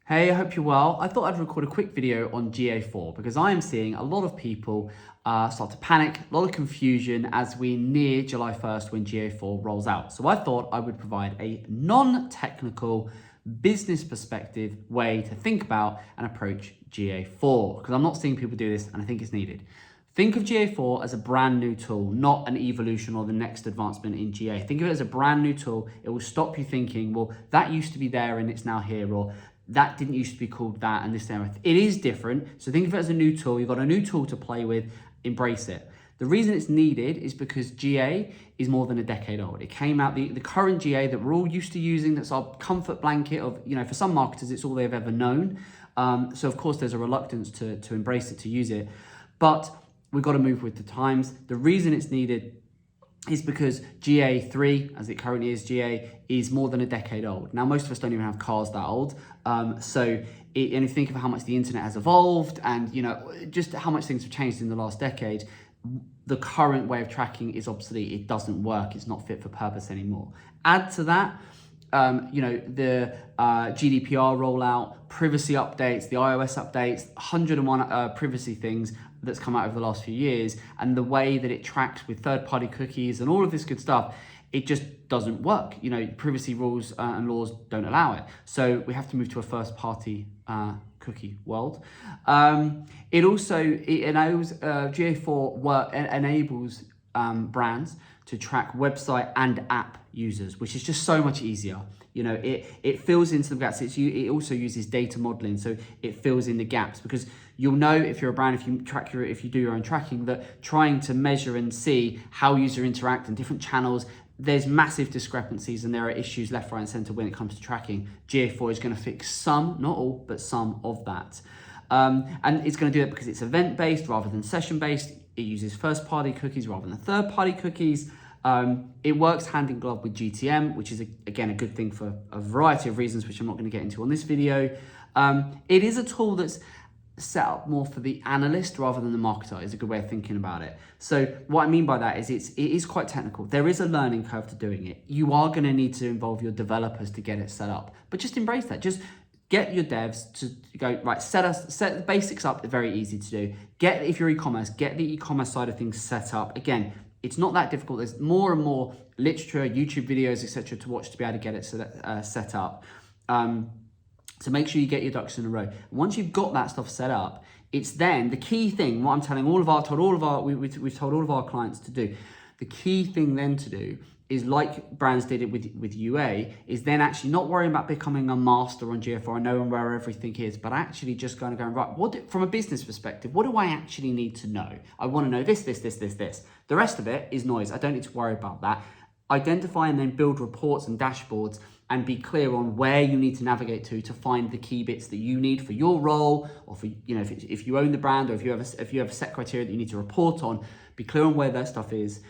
Hey, I hope you're well. I thought I'd record a quick video on GA4 because I am seeing a lot of people start to panic, a lot of confusion as we near July 1st when GA4 rolls out. So I thought I would provide a non-technical business perspective way to think about and approach GA4 because I'm not seeing people do this and I think it's needed. Think of GA4 as a brand new tool, not an evolution or the next advancement in GA. Think of it as a brand new tool. It will stop you thinking, well, that used to be there and it's now here, or that didn't used to be called that and this now. It is different. So think of it as a new tool. You've got a new tool to play with, embrace it. The reason it's needed is because GA is more than a decade old. It came out, the current GA that we're all used to using, that's our comfort blanket of, for some marketers, it's all they've ever known. So of course there's a reluctance to embrace it, to use it, but we've got to move with the times. The reason it's needed is because GA3, as it currently is, GA is more than a decade old. Now, most of us don't even have cars that old. And if you think of how much the internet has evolved and, just how much things have changed in the last decade, the current way of tracking is obsolete. It doesn't work. It's not fit for purpose anymore. Add to that, the GDPR rollout, privacy updates, the iOS updates, 101 privacy things that's come out over the last few years, and the way that it tracks with third-party cookies and all of this good stuff, it just doesn't work. Privacy rules and laws don't allow it. So we have to move to a first-party cookie world. It enables GA4 enables brands to track website and app users, which is just so much easier. It fills in some gaps. It also uses data modeling, so it fills in the gaps, because you'll know if you're a brand, if you do your own tracking, that trying to measure and see how users interact in different channels, there's massive discrepancies and there are issues left, right, and center when it comes to tracking. GA4 is going to fix some, not all, but some of that. And it's going to do it because it's event-based rather than session-based. It uses first-party cookies rather than third-party cookies. It works hand in glove with GTM, which is, again, a good thing for a variety of reasons, which I'm not going to get into on this video. It is a tool that's set up more for the analyst rather than the marketer, is a good way of thinking about it. So what I mean by that is it is quite technical. There is a learning curve to doing it. You are going to need to involve your developers to get it set up, but just embrace that. Just get your devs to go, right, set the basics up. They're very easy to do. If you're e-commerce, get the e-commerce side of things set up. Again, it's not that difficult. There's more and more literature, YouTube videos, etc. to watch to be able to get it set up. So make sure you get your ducks in a row. Once you've got that stuff set up, it's then the key thing, what I'm telling we've told all of our clients to do. The key thing then to do is, like brands did it with UA, is then actually not worrying about becoming a master on GA4 and knowing where everything is, but actually just going, right, from a business perspective, what do I actually need to know? I want to know this. The rest of it is noise. I don't need to worry about that. Identify and then build reports and dashboards and be clear on where you need to navigate to find the key bits that you need for your role, or for, if you own the brand, or if you have a set criteria that you need to report on, be clear on where that stuff is.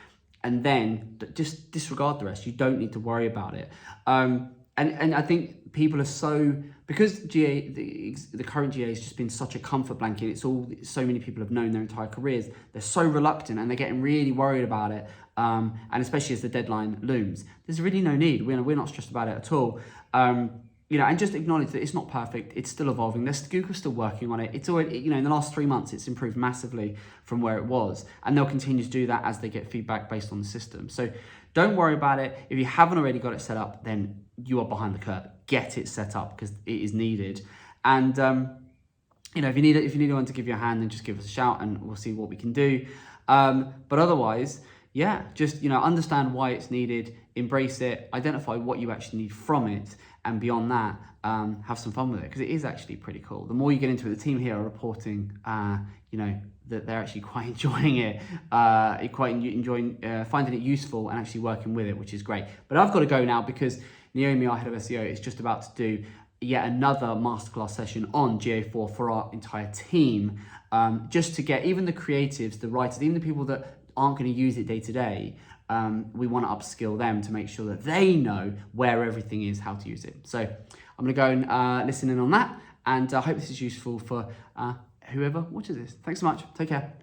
And then just disregard the rest. You don't need to worry about it. And I think people are because GA, the current GA has just been such a comfort blanket. It's all so many people have known their entire careers. They're so reluctant and they're getting really worried about it. And especially as the deadline looms, there's really no need. We're not stressed about it at all. And just acknowledge that it's not perfect. It's still evolving. Google's still working on it. It's already, in the last 3 months, it's improved massively from where it was. And they'll continue to do that as they get feedback based on the system. So don't worry about it. If you haven't already got it set up, then you are behind the curve. Get it set up because it is needed. And, if you need anyone to give you a hand, then just give us a shout and we'll see what we can do. But otherwise, just, understand why it's needed, embrace it, identify what you actually need from it, and beyond that, have some fun with it, because it is actually pretty cool. The more you get into it, the team here are reporting, that they're actually quite enjoying it, finding it useful and actually working with it, which is great. But I've got to go now because Naomi, our head of SEO, is just about to do yet another masterclass session on GA4 for our entire team, just to get even the creatives, the writers, even the people that aren't going to use it day to day. We want to upskill them to make sure that they know where everything is, how to use it. So I'm going to go and listen in on that, and I hope this is useful for whoever watches this. Thanks so much. Take care.